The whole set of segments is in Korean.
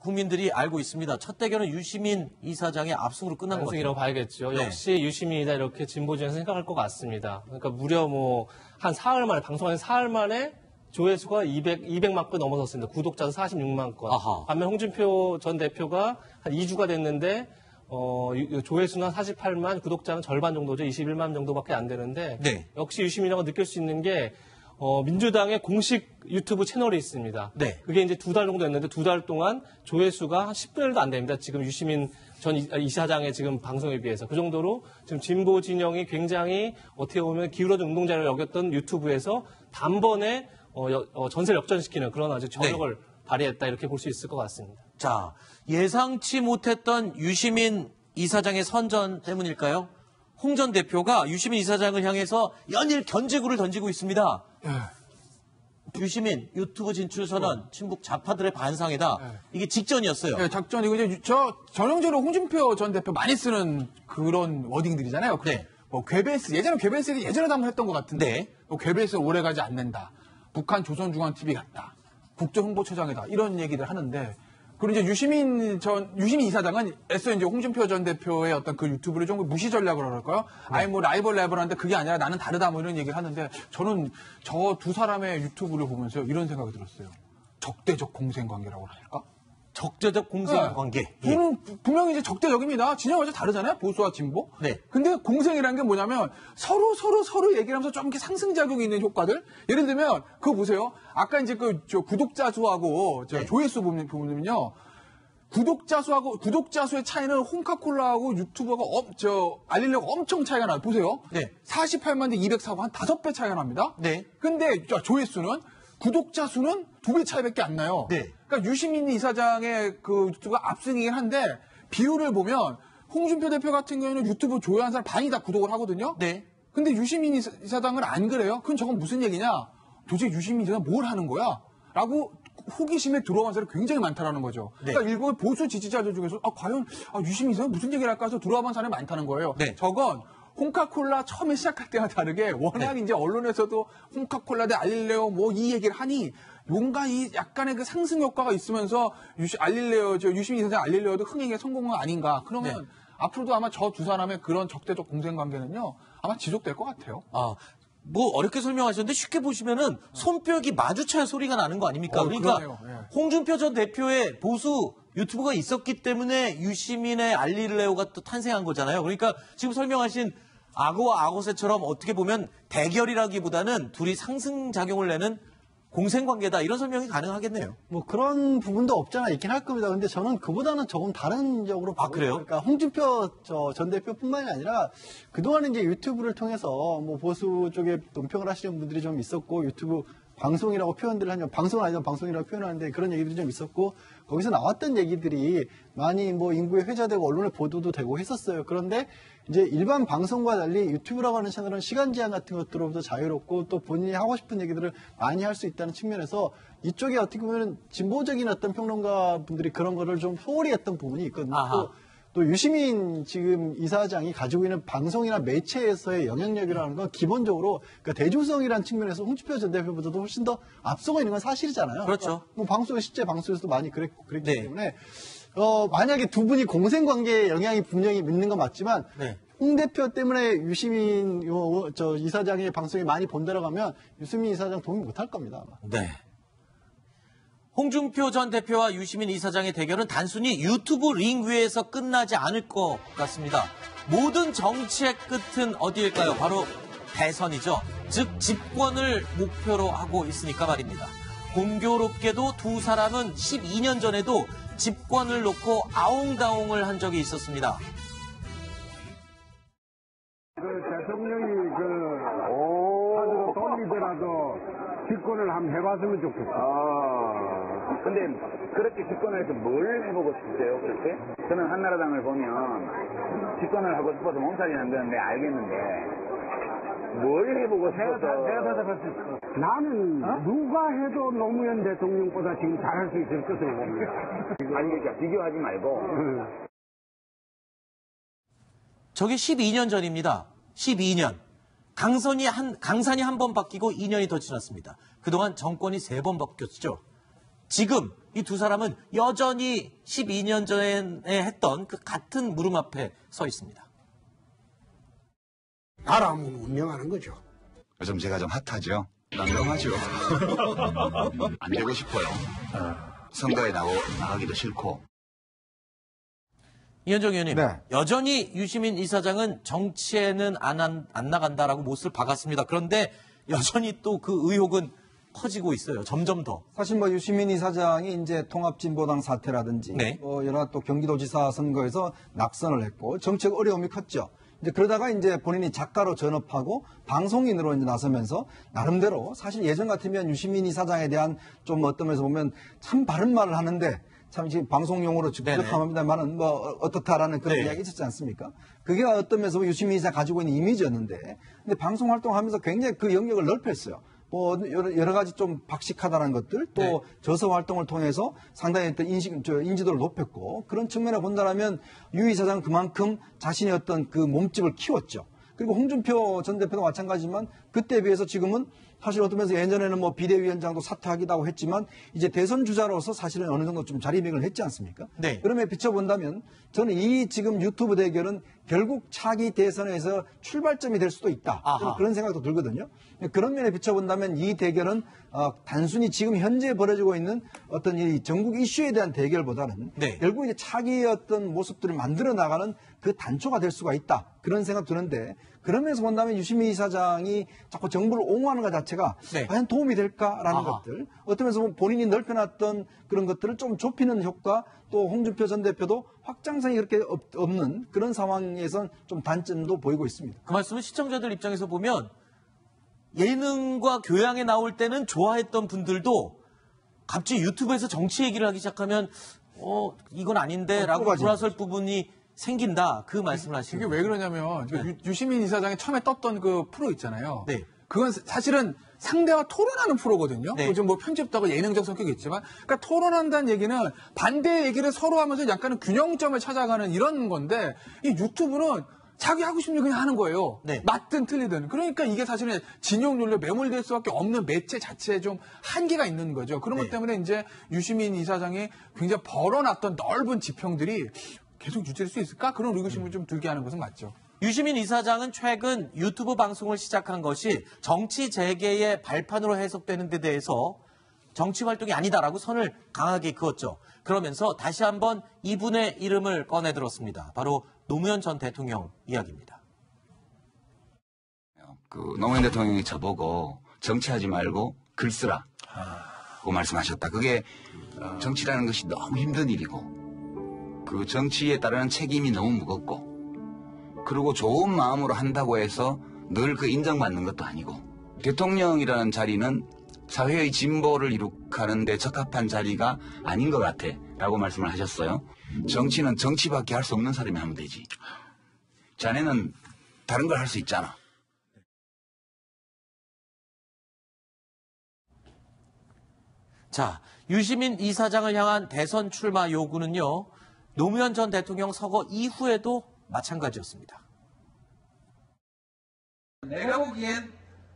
국민들이 알고 있습니다. 첫 대결은 유시민 이사장의 압승으로 끝난 것 같아요. 압승이라고 봐야겠죠. 네. 역시 유시민이다 이렇게 진보진에서 생각할 것 같습니다. 그러니까 무려 한 사흘 만에, 방송한 사흘 만에 조회수가 200만 건 넘어섰습니다. 구독자도 46만 건. 아하. 반면 홍준표 전 대표가 한 2주가 됐는데 조회수는 48만, 구독자는 절반 정도죠. 21만 정도밖에 안 되는데 네. 역시 유시민이라고 느낄 수 있는 게 민주당의 공식 유튜브 채널이 있습니다. 네. 그게 이제 2달 정도 됐는데 2달 동안 조회수가 한 10분의 1도 안 됩니다. 지금 유시민 전 이사장의 지금 방송에 비해서. 그 정도로 지금 진보 진영이 굉장히 어떻게 보면 기울어진 운동자를 여겼던 유튜브에서 단번에 전세를 역전시키는 그런 아주 저력을 발휘했다 이렇게 볼 수 있을 것 같습니다. 자, 예상치 못했던 유시민 이사장의 선전 때문일까요? 홍 전 대표가 유시민 이사장을 향해서 연일 견제구를 던지고 있습니다. 유시민 유튜브 진출 선언, 친북 좌파들의 반상이다. 이게 직전이었어요. 네, 작전이고 이제 전형적으로 홍준표 전 대표 많이 쓰는 그런 워딩들이잖아요. 네. 궤배스, 예전에 궤배스 예전에도 한번 했던 것 같은데 네. 궤배스는 오래가지 않는다. 북한 조선중앙TV 같다. 국정홍보처장이다. 이런 얘기를 하는데 그리고 이제 유시민 이사장은 애써 이제 홍준표 전 대표의 어떤 그 유튜브를 좀 무시 전략을 할까요? 아니 라이벌하는데 그게 아니라 나는 다르다 이런 얘기를 하는데 저는 저 두 사람의 유튜브를 보면서 이런 생각이 들었어요. 적대적 공생관계라고 할까? 적대적 공생관계. 분명히 이제 적대적입니다. 진영이 완전 다르잖아요. 보수와 진보. 네. 근데 공생이라는 게 뭐냐면 서로 얘기를 하면서 좀 이렇게 상승작용이 있는 효과들. 예를 들면 그거 보세요. 아까 이제 구독자 수하고 조회수 보면요. 구독자 수의 차이는 홍카콜라하고 유튜버가 알리려고 엄청 차이가 나요. 보세요. 네. 48만 대 204고 한 5배 차이가 납니다. 네. 근데 조회수는 구독자 수는 2배 차이밖에 안 나요. 네. 그러니까 유시민 이사장의 그 유튜브가 압승이긴 한데 비율을 보면 홍준표 대표 같은 경우는 유튜브 조회한 사람 반이 다 구독을 하거든요. 네. 근데 유시민 이사장은 안 그래요. 그럼 저건 무슨 얘기냐? 도대체 유시민 이사장 뭘 하는 거야? 라고 호기심에 들어간 사람이 굉장히 많다라는 거죠. 네. 그러니까 일본의 보수 지지자들 중에서 과연 유시민 이사장 무슨 얘기를 할까 해서 들어와본 사람이 많다는 거예요. 네. 저건 홍카콜라 처음에 시작할 때와 다르게 워낙 이제 언론에서도 홍카콜라 대 알릴레오 이 얘기를 하니 뭔가 이 약간의 그 상승 효과가 있으면서 유시민 이사장 알릴레오도 흥행에 성공은 아닌가. 그러면 앞으로도 아마 저 두 사람의 그런 적대적 공생관계는요 아마 지속될 것 같아요. 어렵게 설명하셨는데 쉽게 보시면은 손뼉이 마주쳐야 소리가 나는 거 아닙니까? 그러니까 그러네요. 예. 홍준표 전 대표의 보수 유튜브가 있었기 때문에 유시민의 알릴레오가 또 탄생한 거잖아요. 그러니까 지금 설명하신 악어와 악어새처럼 어떻게 보면 대결이라기보다는 둘이 상승작용을 내는 공생관계다 이런 설명이 가능하겠네요. 그런 부분도 없잖아 있긴 할 겁니다. 근데 저는 그보다는 조금 다른 쪽으로 보고 그래요? 그러니까 홍준표 전 대표뿐만이 아니라 그동안 이제 유튜브를 통해서 보수 쪽에 논평을 하시는 분들이 좀 있었고 유튜브 방송이라고 표현들을 하면 방송은 아니지만 방송이라고 표현하는데 그런 얘기들이 좀 있었고 거기서 나왔던 얘기들이 많이 인구에 회자되고 언론에 보도도 되고 했었어요. 그런데 이제 일반 방송과 달리 유튜브라고 하는 채널은 시간 제한 같은 것들로부터 자유롭고 또 본인이 하고 싶은 얘기들을 많이 할 수 있다는 측면에서 이쪽에 어떻게 보면 진보적인 어떤 평론가 분들이 그런 거를 좀 소홀히 했던 부분이 있거든요. 또 유시민 지금 이사장이 가지고 있는 방송이나 매체에서의 영향력이라는 건 기본적으로 그러니까 대중성이라는 측면에서 홍준표 전 대표보다도 훨씬 더 앞서고 있는 건 사실이잖아요. 그렇죠. 그러니까 실제 방송에서도 많이 그랬기 네. 때문에 만약에 두 분이 공생관계에 영향이 분명히 있는 건 맞지만 홍 대표 때문에 유시민 이사장의 방송에 많이 본다라고 하면 유시민 이사장 동의 못할 겁니다. 아마. 네. 홍준표 전 대표와 유시민 이사장의 대결은 단순히 유튜브 링 위에서 끝나지 않을 것 같습니다. 모든 정치의 끝은 어디일까요? 바로 대선이죠. 즉 집권을 목표로 하고 있으니까 말입니다. 공교롭게도 두 사람은 12년 전에도 집권을 놓고 아웅다웅을 한 적이 있었습니다. 대통령이 카드로 돌리더라도 집권을 한번 해봤으면 좋겠어. 근데 그렇게 집권을 해서 뭘 해보고 싶으세요, 그렇게? 저는 한나라당을 보면 집권을 하고 싶어서 몸살이 난다는데 알겠는데 뭘 해보고 싶어서? 내가 대답할 수 있어. 나는 누가 해도 노무현 대통령보다 지금 잘할 수 있을 것으로 봅니다. 아니 그러니까 비교하지 말고. 저게 12년 전입니다. 12년. 강산이 한 번 바뀌고 2년이 더 지났습니다. 그동안 정권이 3번 바뀌었죠. 지금 이 두 사람은 여전히 12년 전에 했던 그 같은 무릎 앞에 서 있습니다. 나라면 운명하는 거죠. 요즘 제가 좀 핫하죠? 난감하죠. 안 되고 싶어요. 선거에 나가기도 싫고. 이현정 의원님, 네. 여전히 유시민 이사장은 정치에는 안 나간다라고 못을 박았습니다. 그런데 여전히 또 그 의혹은 커지고 있어요. 점점 더. 사실 뭐 유시민 이사장이 이제 통합진보당 사태라든지 네. 여러 또 경기도지사 선거에서 낙선을 했고 정책 어려움이 컸죠. 이제 그러다가 이제 본인이 작가로 전업하고 방송인으로 이제 나서면서 나름대로 사실 예전 같으면 유시민 이사장에 대한 좀 어떤 면에서 보면 참 바른 말을 하는데 참 지금 방송 용어로 부족합니다만은 뭐 어떻다라는 그런 네. 이야기 있었지 않습니까? 그게 어떤 면에서 유시민 이사 가지고 있는 이미지였는데 근데 방송 활동하면서 굉장히 그 영역을 넓혔어요. 뭐 여러 가지 좀 박식하다는 것들 또 네. 저서 활동을 통해서 상당히 어떤 인지도를 높였고 그런 측면에 본다면 유 이사장은 그만큼 자신의 어떤 그 몸집을 키웠죠. 그리고 홍준표 전 대표도 마찬가지지만 그때에 비해서 지금은 사실 어떤 면에서 예전에는 뭐 비대위원장도 사퇴하기도 하고 했지만 이제 대선 주자로서 사실은 어느 정도 좀 자리매김을 했지 않습니까? 네. 그럼에 비춰본다면 저는 이 지금 유튜브 대결은 결국 차기 대선에서 출발점이 될 수도 있다. 아하. 그런 생각도 들거든요. 그런 면에 비춰본다면 이 대결은 단순히 지금 현재 벌어지고 있는 어떤 이 전국 이슈에 대한 대결보다는 네. 결국 이제 차기의 어떤 모습들을 만들어 나가는 그 단초가 될 수가 있다. 그런 생각 드는데 그런 면에서 본다면 유시민 이사장이 자꾸 정부를 옹호하는 것 자체가 네. 과연 도움이 될까라는 아하. 것들 어떤 면에서 보면 본인이 넓혀놨던 그런 것들을 좀 좁히는 효과 또 홍준표 전 대표도 확장성이 그렇게 없는 그런 상황에선 좀 단점도 보이고 있습니다. 그 말씀은 시청자들 입장에서 보면 예능과 교양에 나올 때는 좋아했던 분들도 갑자기 유튜브에서 정치 얘기를 하기 시작하면 이건 아닌데 라고 좁아지는 돌아설 부분이 생긴다. 그 말씀을 이게 하시는 왜 그러냐면 유시민 이사장이 처음에 떴던 그 프로 있잖아요. 네. 그건 사실은 상대와 토론하는 프로거든요. 네. 좀 뭐 편집도 하고 예능적 성격이 있지만, 그러니까 토론한다는 얘기는 반대의 얘기를 서로 하면서 약간은 균형점을 찾아가는 이런 건데 이 유튜브는 자기 하고 싶은 일 그냥 하는 거예요. 네. 맞든 틀리든. 그러니까 이게 사실은 진영률로 매몰될 수밖에 없는 매체 자체에 좀 한계가 있는 거죠. 그런 것 네. 때문에 이제 유시민 이사장이 굉장히 벌어놨던 넓은 지평들이 계속 유지될 수 있을까? 그런 의구심을 좀 들게 하는 것은 맞죠. 유시민 이사장은 최근 유튜브 방송을 시작한 것이 정치 재개의 발판으로 해석되는 데 대해서 정치 활동이 아니다라고 선을 강하게 그었죠. 그러면서 다시 한번 이분의 이름을 꺼내들었습니다. 바로 노무현 전 대통령 이야기입니다. 노무현 대통령이 저보고 정치하지 말고 글 쓰라 고 말씀하셨다. 그게 정치라는 것이 너무 힘든 일이고 그 정치에 따르는 책임이 너무 무겁고 그리고 좋은 마음으로 한다고 해서 늘 그 인정받는 것도 아니고 대통령이라는 자리는 사회의 진보를 이룩하는 데 적합한 자리가 아닌 것 같아 라고 말씀을 하셨어요. 정치는 정치밖에 할 수 없는 사람이 하면 되지. 자네는 다른 걸 할 수 있잖아. 자, 유시민 이사장을 향한 대선 출마 요구는요. 노무현 전 대통령 서거 이후에도 마찬가지였습니다. 내가 보기엔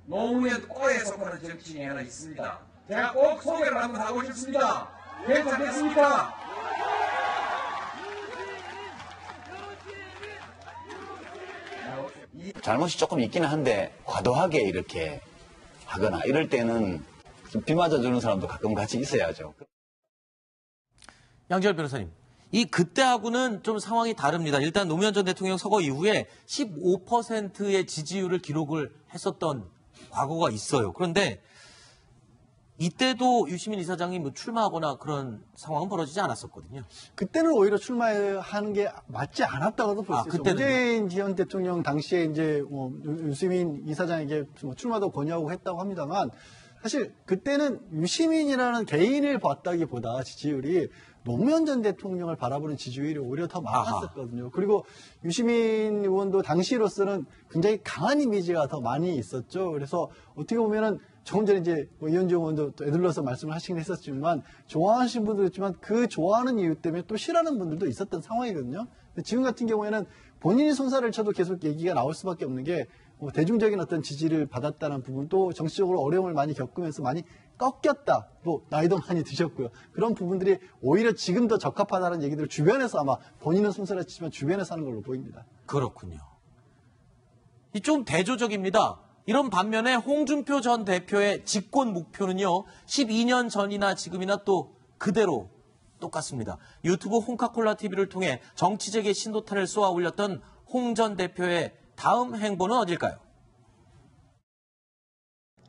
노무현 꼬에 속하는 정치인이 하나 있습니다. 제가 꼭 소개를 한번 하고 싶습니다. 괜찮겠습니까? 잘못이 조금 있기는 한데 과도하게 이렇게 하거나 이럴 때는 좀 비 맞아주는 사람도 가끔 같이 있어야죠. 양지열 변호사님, 이 그때하고는 좀 상황이 다릅니다. 일단 노무현 전 대통령 서거 이후에 15%의 지지율을 기록을 했었던 과거가 있어요. 그런데 이때도 유시민 이사장이 뭐 출마하거나 그런 상황은 벌어지지 않았었거든요. 그때는 오히려 출마하는 게 맞지 않았다고도 볼 수 있어요. 그때는요? 문재인 전 대통령 당시에 이제 유시민 이사장에게 출마도 권유하고 했다고 합니다만 사실 그때는 유시민이라는 개인을 봤다기보다 지지율이 노무현 전 대통령을 바라보는 지지율이 오히려 더 많았었거든요. 그리고 유시민 의원도 당시로서는 굉장히 강한 이미지가 더 많이 있었죠. 그래서 어떻게 보면은 조금 전에 이제 이현정 의원도 애들러서 말씀을 하시긴 했었지만 좋아하시는 분도 있지만 그 좋아하는 이유 때문에 또 싫어하는 분들도 있었던 상황이거든요. 근데 지금 같은 경우에는 본인이 손살을 쳐도 계속 얘기가 나올 수밖에 없는 게 대중적인 어떤 지지를 받았다는 부분도 정치적으로 어려움을 많이 겪으면서 많이 꺾였다. 또 나이도 많이 드셨고요. 그런 부분들이 오히려 지금 더 적합하다는 얘기들을 주변에서 아마 본인은 순수했지만 주변에서 하는 걸로 보입니다. 그렇군요. 이 좀 대조적입니다. 이런 반면에 홍준표 전 대표의 집권 목표는요. 12년 전이나 지금이나 또 그대로 똑같습니다. 유튜브 홍카콜라 TV를 통해 정치적인 신도탄을 쏘아 올렸던 홍 전 대표의 다음 행보는 어딜까요?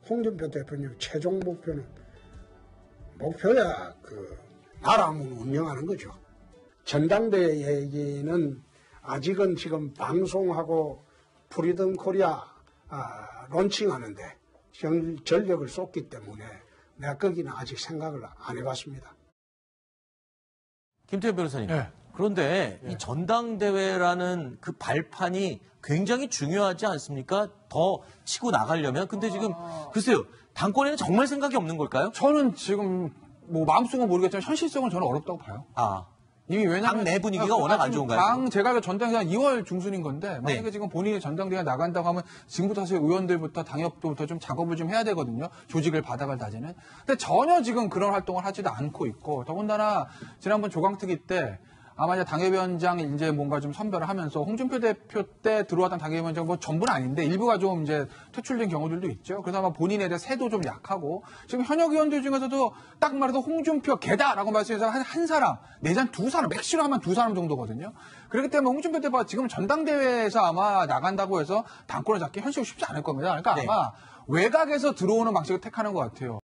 홍준표 대표님 최종 목표야 나라를 운영하는 거죠. 전당대회 얘기는 아직은 지금 방송하고 프리덤 코리아 론칭하는데 전력을 쏟기 때문에 내가 거기는 아직 생각을 안 해봤습니다. 김태현 변호사님. 네. 그런데 이 전당대회라는 그 발판이 굉장히 중요하지 않습니까? 더 치고 나가려면. 근데 지금 글쎄요. 당권에는 정말 생각이 없는 걸까요? 저는 지금 뭐 마음속은 모르겠지만 현실성은 저는 어렵다고 봐요. 이미 왜냐면 당 내 분위기가 워낙 안 좋은가요? 제가 전당대회가 2월 중순인 건데 만약에 네. 지금 본인이 전당대회 나간다고 하면 지금부터 사실 의원들부터 당협부터 좀 작업을 좀 해야 되거든요. 조직을 바닥을 다지는. 근데 전혀 지금 그런 활동을 하지도 않고 있고 더군다나 지난번 조강특위 때 아마 이제 당협위원장 이제 뭔가 좀 선별을 하면서 홍준표 대표 때 들어왔던 당협위원장 뭐 전부는 아닌데 일부가 좀 이제 퇴출된 경우들도 있죠. 그래서 아마 본인에 대해 새도 좀 약하고 지금 현역 의원들 중에서도 딱 말해도 홍준표 개다라고 말씀해서 한 사람, 내지는 두 사람, 맥시로 하면 두 사람 정도거든요. 그렇기 때문에 홍준표 대표가 지금 전당대회에서 아마 나간다고 해서 당권을 잡기 현실은 쉽지 않을 겁니다. 그러니까 네. 아마 외곽에서 들어오는 방식을 택하는 것 같아요.